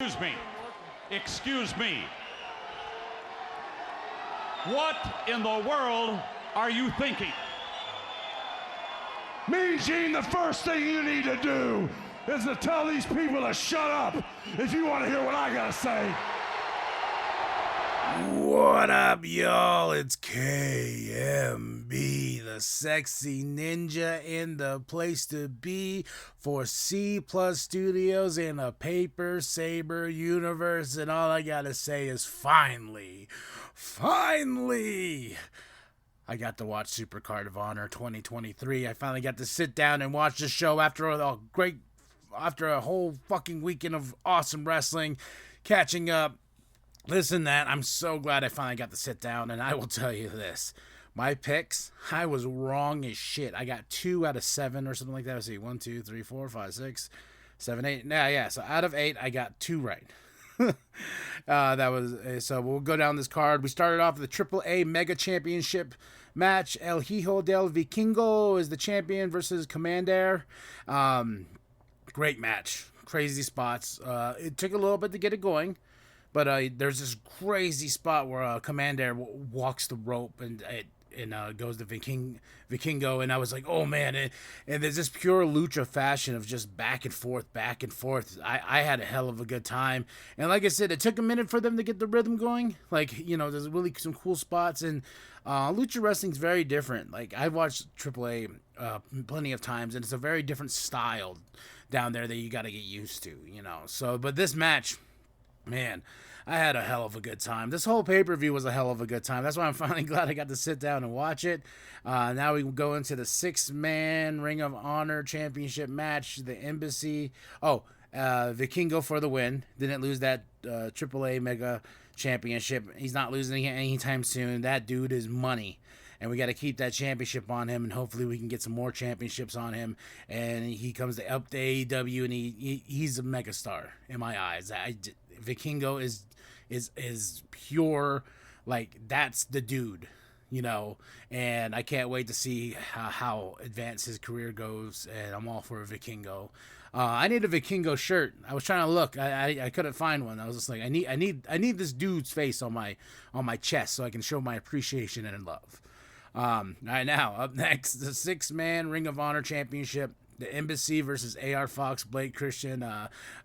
Excuse me. Excuse me. What in the world are you thinking? Mean Gene, the first thing you need to do is to tell these people to shut up if you want to hear what I gotta say. What up, y'all? It's KMB, the sexy ninja in the place to be for C Plus Studios in a paper Saber universe. And all I gotta say is finally, I got to watch Supercard of Honor 2023. I finally got to sit down and watch the show after a whole fucking weekend of awesome wrestling, catching up. Listen, that I'm so glad I finally got to sit down, and I will tell you this. My picks, I was wrong as shit. I got 2 out of 7 or something like that. Let's see, 1, 2, 3, 4, 5, 6, 7, 8. Yeah. So out of 8, I got 2 right. So we'll go down this card. We started off with the AAA Mega Championship match. El Hijo del Vikingo is the champion versus Commander. Great match. Crazy spots. It took a little bit to get it going. But there's this crazy spot where Commander walks the rope and goes to Vikingo, and I was like, oh man, and there's this pure lucha fashion of just back and forth. I had a hell of a good time, and like I said, it took a minute for them to get the rhythm going. Like, there's really some cool spots, and lucha wrestling's very different. Like, I've watched AAA plenty of times, and it's a very different style down there that you got to get used to, So, but this match, man, I had a hell of a good time. This whole pay-per-view was a hell of a good time. That's why I'm finally glad I got to sit down and watch it. Now we go into the 6-man Ring of Honor Championship match. The Embassy. Vikingo for the win. Didn't lose that AAA Mega Championship. He's not losing it anytime soon. That dude is money. And we got to keep that championship on him, and hopefully we can get some more championships on him. And he comes up to AEW, and he's a megastar in my eyes. Vikingo is pure, like, that's the dude, and I can't wait to see how advanced his career goes, and I'm all for a Vikingo. I need a Vikingo shirt. I was trying to look. I couldn't find one. I was just like, I need this dude's face on my chest so I can show my appreciation and love. All right, now up next, the 6-man Ring of Honor Championship. The Embassy versus AR Fox, Blake Christian,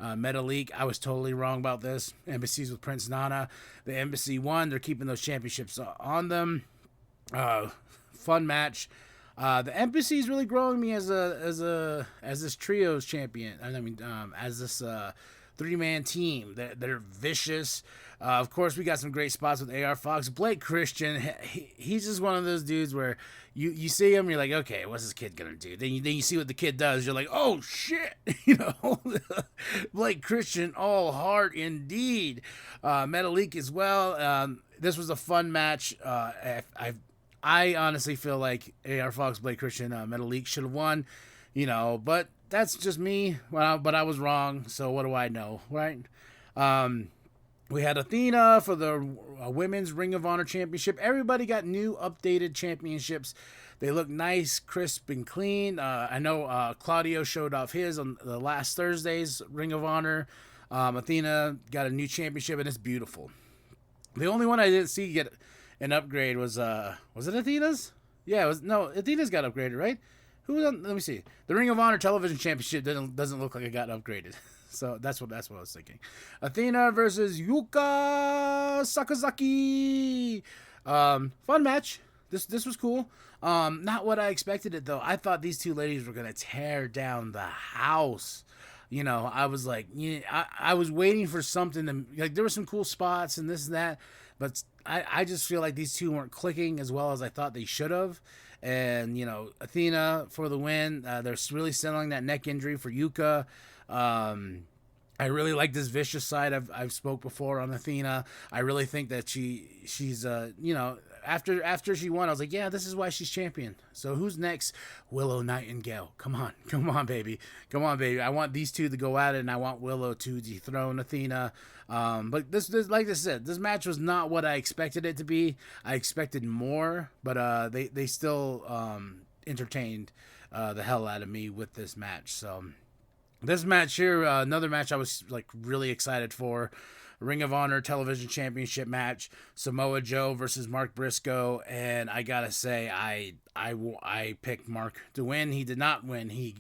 Metalik. I was totally wrong about this. Embassy's with Prince Nana. The Embassy won. They're keeping those championships on them. Fun match. The Embassy is really growing me as this trios champion. As this 3-man team. They're vicious. Of course, we got some great spots with AR Fox. Blake Christian, he's just one of those dudes where you see him, you're like, okay, what's this kid gonna do? Then you see what the kid does, you're like, oh shit, Blake Christian, all heart indeed. Metalik as well. This was a fun match. I honestly feel like AR Fox, Blake Christian, Metalik should have won, but that's just me. But I was wrong, so what do I know, right? We had Athena for the Women's Ring of Honor Championship. Everybody got new, updated championships. They look nice, crisp, and clean. I know Claudio showed off his on the last Thursday's Ring of Honor. Athena got a new championship, and it's beautiful. The only one I didn't see get an upgrade was it Athena's? Yeah, Athena's got upgraded, right? Who was on? Let me see. The Ring of Honor Television Championship doesn't look like it got upgraded. So that's what I was thinking. Athena versus Yuka Sakazaki. Fun match. This was cool. Not what I expected it though. I thought these two ladies were gonna tear down the house. I was like, I was waiting for something to, like, there were some cool spots and this and that, but I just feel like these two weren't clicking as well as I thought they should have. And Athena for the win. They're really selling that neck injury for Yuka. I really like this vicious side. I've spoke before on Athena. I really think that she's after she won, I was like, yeah, this is why she's champion. So who's next? Willow Nightingale. Come on, baby. I want these two to go at it, and I want Willow to dethrone Athena. But this, like I said, this match was not what I expected it to be. I expected more, but they still entertained the hell out of me with this match. So This match here, another match I was like really excited for. Ring of Honor Television Championship match, Samoa Joe versus Mark Briscoe, and I gotta say, I picked Mark to win. He did not win. He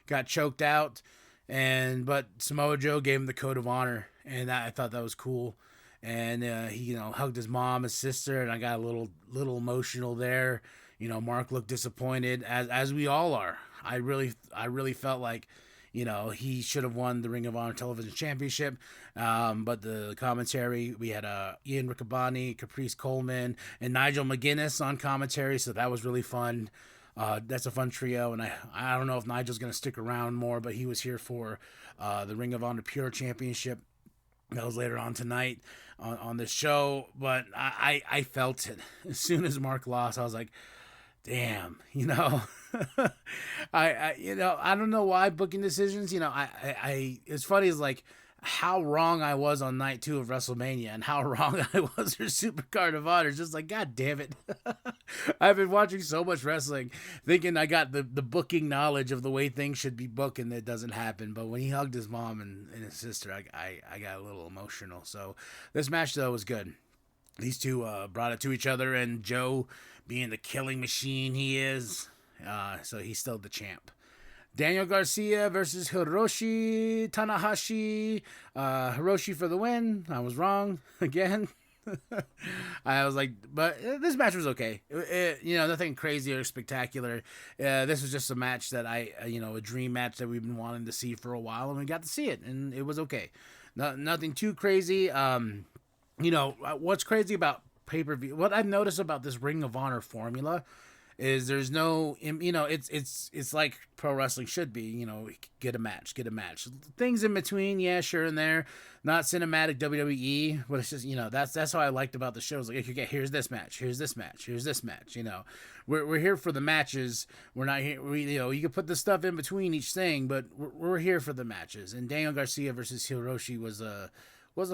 got choked out, but Samoa Joe gave him the Code of Honor, and I thought that was cool. And he, hugged his mom, his sister, and I got a little emotional there. Mark looked disappointed, as we all are. I really felt like, he should have won the Ring of Honor Television Championship. But the commentary, we had Ian Riccaboni, Caprice Coleman, and Nigel McGuinness on commentary, so that was really fun. That's a fun trio, and I don't know if Nigel's going to stick around more, but he was here for the Ring of Honor Pure Championship. That was later on tonight on this show, but I felt it. As soon as Mark lost, I was like, damn, I don't know why booking decisions, it's funny, is like how wrong I was on night 2 of WrestleMania and how wrong I was for Supercard of Honor. It's just like, God damn it. I've been watching so much wrestling thinking I got the booking knowledge of the way things should be booked, and it doesn't happen. But when he hugged his mom and his sister, I got a little emotional. So this match, though, was good. These two brought it to each other, and Joe, being the killing machine he is, so he's still the champ. Daniel Garcia versus Hiroshi Tanahashi. Hiroshi for the win. I was wrong again. I was like, but this match was okay. Nothing crazy or spectacular. This was just a match that a dream match that we've been wanting to see for a while, and we got to see it, and it was okay. Nothing too crazy. What's crazy about pay-per-view, what I've noticed about this Ring of Honor formula is there's no, it's like pro wrestling should be, get a match. Things in between, yeah, sure and there. Not cinematic WWE, but it's just, that's how I liked about the shows. Like, okay, here's this match. We're here for the matches. We're not here, you can put the stuff in between each thing, but we're here for the matches. And Daniel Garcia versus Hiroshi was a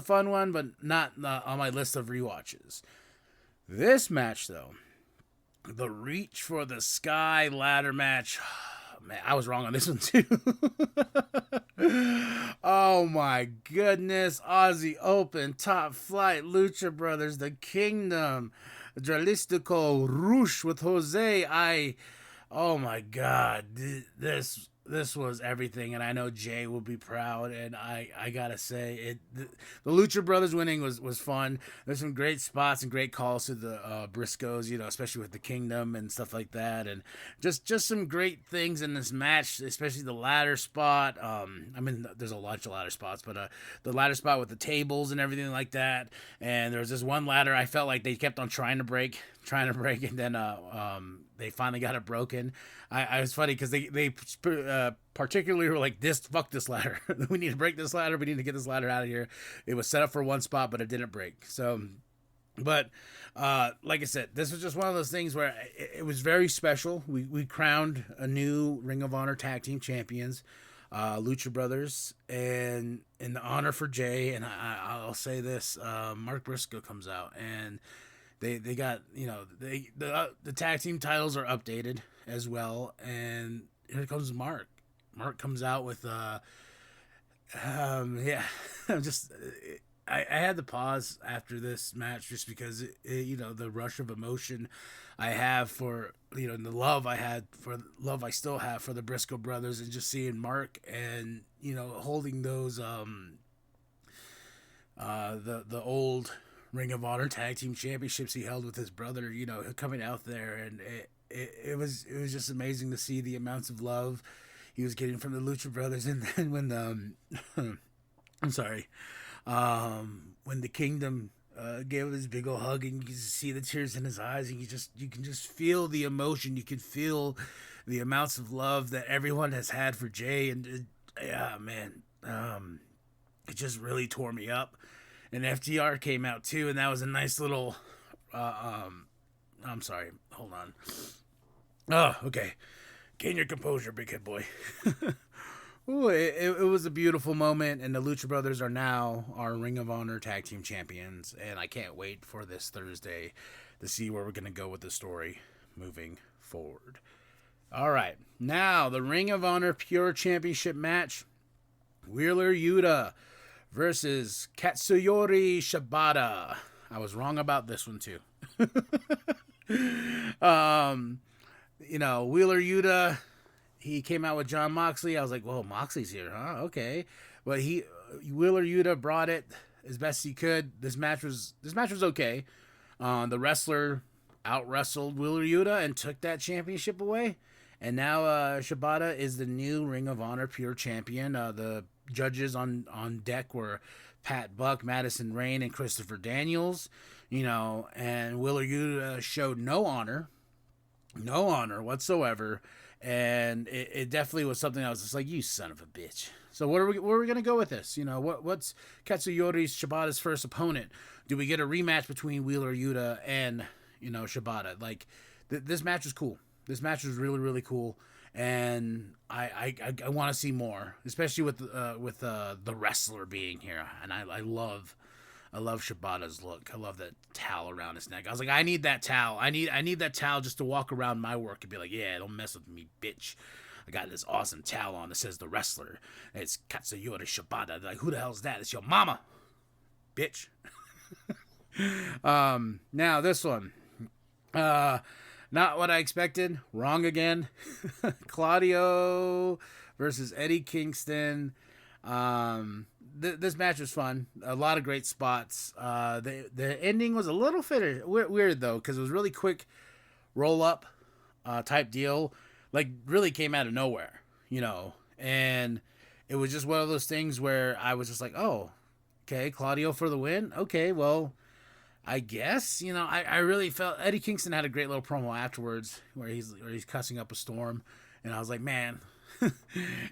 fun one, but not on my list of rewatches. This match, though, the Reach for the Sky ladder match. Man, I was wrong on this one too. Oh my goodness. Aussie Open, Top Flight, Lucha Brothers, The Kingdom, Dralistico, Rush with Jose. Oh my God. This was everything, and I know Jay will be proud, and I gotta say, the Lucha Brothers winning was fun. There's some great spots and great calls to the Briscoes, especially with the Kingdom and stuff like that, and just some great things in this match, especially the ladder spot. There's a lot of ladder spots, but the ladder spot with the tables and everything like that, and there was this one ladder I felt like they kept on trying to break, and then they finally got it broken. I was funny because they particularly were like, fuck this ladder. We need to break this ladder. We need to get this ladder out of here. It was set up for one spot, but it didn't break. So, but like I said, this was just one of those things where it was very special. We crowned a new Ring of Honor Tag Team Champions, Lucha Brothers, and in the honor for Jay, and I'll say this, Mark Briscoe comes out, and They got, the tag team titles are updated as well, and here comes Mark. Mark comes out with, I had to pause after this match just because, the rush of emotion I have for, the love I still have for the Briscoe brothers, and just seeing Mark and, holding those, the old Ring of Honor Tag Team Championships he held with his brother, coming out there, and it was just amazing to see the amounts of love he was getting from the Lucha Brothers. And then when when the Kingdom gave him this big old hug, and you can see the tears in his eyes, and you can just feel the emotion, you can feel the amounts of love that everyone has had for Jay, and it just really tore me up. And FTR came out too, and that was a nice little, I'm sorry, hold on. Oh, okay. Gain your composure, big head boy. Ooh, it was a beautiful moment, and the Lucha Brothers are now our Ring of Honor Tag Team Champions, and I can't wait for this Thursday to see where we're going to go with the story moving forward. All right, now the Ring of Honor Pure Championship match. Wheeler Yuta versus Katsuyori Shibata. I was wrong about this one too. Wheeler Yuta, he came out with John Moxley. I was like, whoa, Moxley's here, huh? Okay. But Wheeler Yuta brought it as best he could. This match was okay. The wrestler out wrestled Wheeler Yuta and took that championship away. And now Shibata is the new Ring of Honor Pure Champion. The judges on deck were Pat Buck, Madison Rayne, and Christopher Daniels. And Wheeler Yuta showed no honor whatsoever. And it definitely was something I was just like, you son of a bitch. So where are we gonna go with this? What's Katsuyori Shibata's first opponent? Do we get a rematch between Wheeler Yuta and Shibata? Like this match was cool. This match was really, really cool, and I want to see more, especially with the wrestler being here. And I love Shibata's look. I love that towel around his neck. I was like, I need that towel. I need that towel just to walk around my work and be like, yeah, don't mess with me, bitch. I got this awesome towel on that says the wrestler. It's Katsuyori Shibata. Like, who the hell's that? It's your mama, bitch. Now this one. Not what I expected. Wrong again. Claudio versus Eddie Kingston. This match was fun. A lot of great spots. The ending was a little weird though, because it was really quick roll up type deal. Like really came out of nowhere, and it was just one of those things where I was just like, oh, okay, Claudio for the win. Okay, well, I guess, I really felt Eddie Kingston had a great little promo afterwards where he's cussing up a storm. And I was like, man,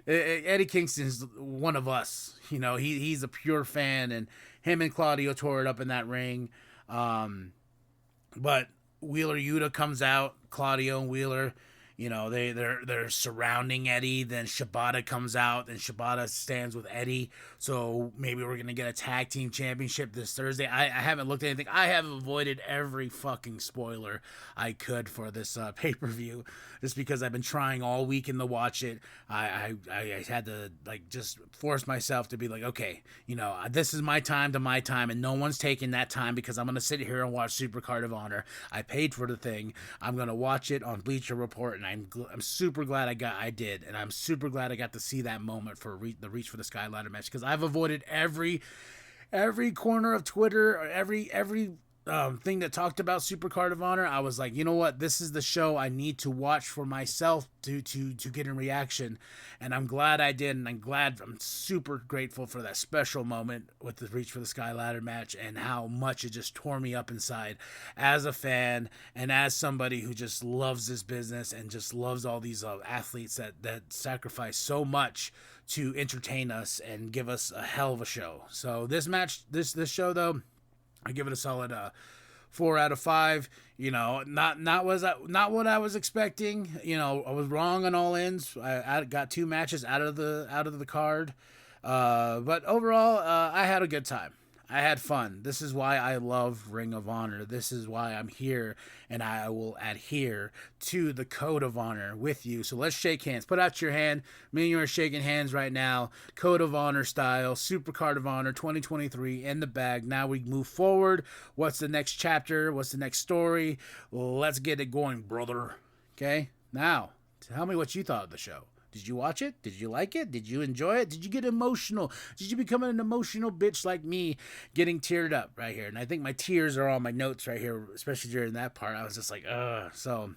Eddie Kingston is one of us. He's a pure fan, and him and Claudio tore it up in that ring. But Wheeler Yuta comes out, Claudio and Wheeler, they're surrounding Eddie. Then Shibata comes out, and Shibata stands with Eddie. So maybe we're gonna get a tag team championship this Thursday. I haven't looked at anything. I have avoided every fucking spoiler I could for this pay-per-view, just because I've been trying all weekend to watch it. I had to just force myself to be like, okay, this is my time, and no one's taking that time because I'm gonna sit here and watch Supercard of Honor. I paid for the thing. I'm gonna watch it on Bleacher Report, and I'm super glad I did, and I'm super glad I got to see that moment for the Reach for the Sky ladder match, because I've avoided every corner of Twitter, or every thing that talked about Supercard of Honor. I was like, you know what? This is the show I need to watch for myself to get a reaction, and I'm glad I did, and I'm super grateful for that special moment with the Reach for the Sky ladder match, and how much it just tore me up inside as a fan and as somebody who just loves this business and just loves all these athletes that sacrifice so much to entertain us and give us a hell of a show. So this match, this show though, I give it a solid 4 out of 5. Not what I was expecting. I was wrong on all ends. I got 2 matches out of the card, but overall, I had a good time. I had fun. This is why I love Ring of Honor. This is why I'm here, and I will adhere to the Code of Honor with you. So let's shake hands. Put out your hand. Me and you are shaking hands right now. Code of Honor style. Supercard of Honor 2023 in the bag. Now we move forward. What's the next chapter? What's the next story? Let's get it going, brother. Okay? Now, tell me what you thought of the show. Did you watch it? Did you like it? Did you enjoy it? Did you get emotional? Did you become an emotional bitch like me, getting teared up right here? And I think my tears are on my notes right here, especially during that part. I was just like, ugh. So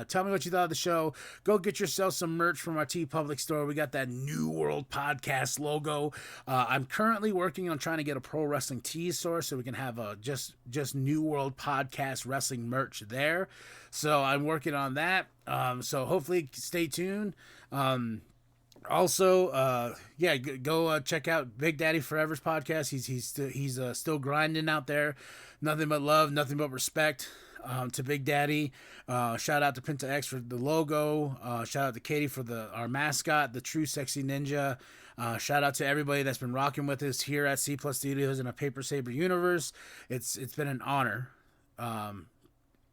tell me what you thought of the show. Go get yourself some merch from our TeePublic store. We got that New World Podcast logo. I'm currently working on trying to get a pro wrestling tees store so we can have a just New World Podcast wrestling merch there. So I'm working on that. So hopefully stay tuned. Also, go check out Big Daddy Forever's podcast. He's still grinding out there. Nothing but love, nothing but respect to Big Daddy. Shout out to Pinta X for the logo. Shout out to Katie for our mascot, the True Sexy Ninja. Shout out to everybody that's been rocking with us here at C Plus Studios in a Paper Saber universe. It's been an honor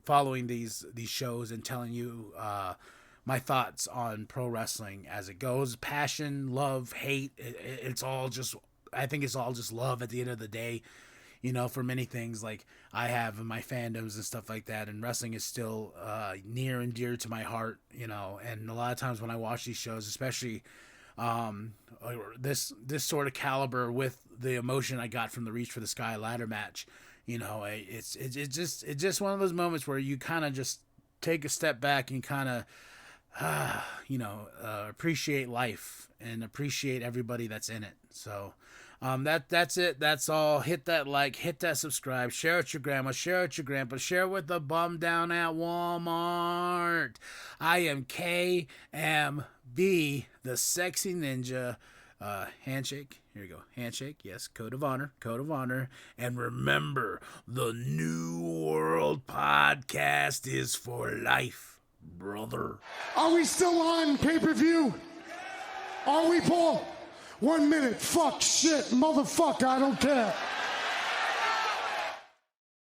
following these shows and telling you my thoughts on pro wrestling as it goes. Passion, love, hate, it's all just, I think it's all just love at the end of the day. You know, for many things like I have in my fandoms and stuff like that, and wrestling is still near and dear to my heart, you know, and a lot of times when I watch these shows, especially this sort of caliber with the emotion I got from the Reach for the Sky ladder match, you know, it's just one of those moments where you kind of just take a step back and kind of, appreciate life and appreciate everybody that's in it. So, that's it. That's all. Hit that like, hit that subscribe, share it with your grandma, share it with your grandpa, share it with the bum down at Walmart. I am KMB, the sexy ninja. Handshake. Here you go. Handshake. Yes. Code of honor. Code of honor. And remember, the New World Podcast is for life, brother. Are we still on pay-per-view? Are we, Paul? 1 minute. Fuck, shit, motherfucker, I don't care.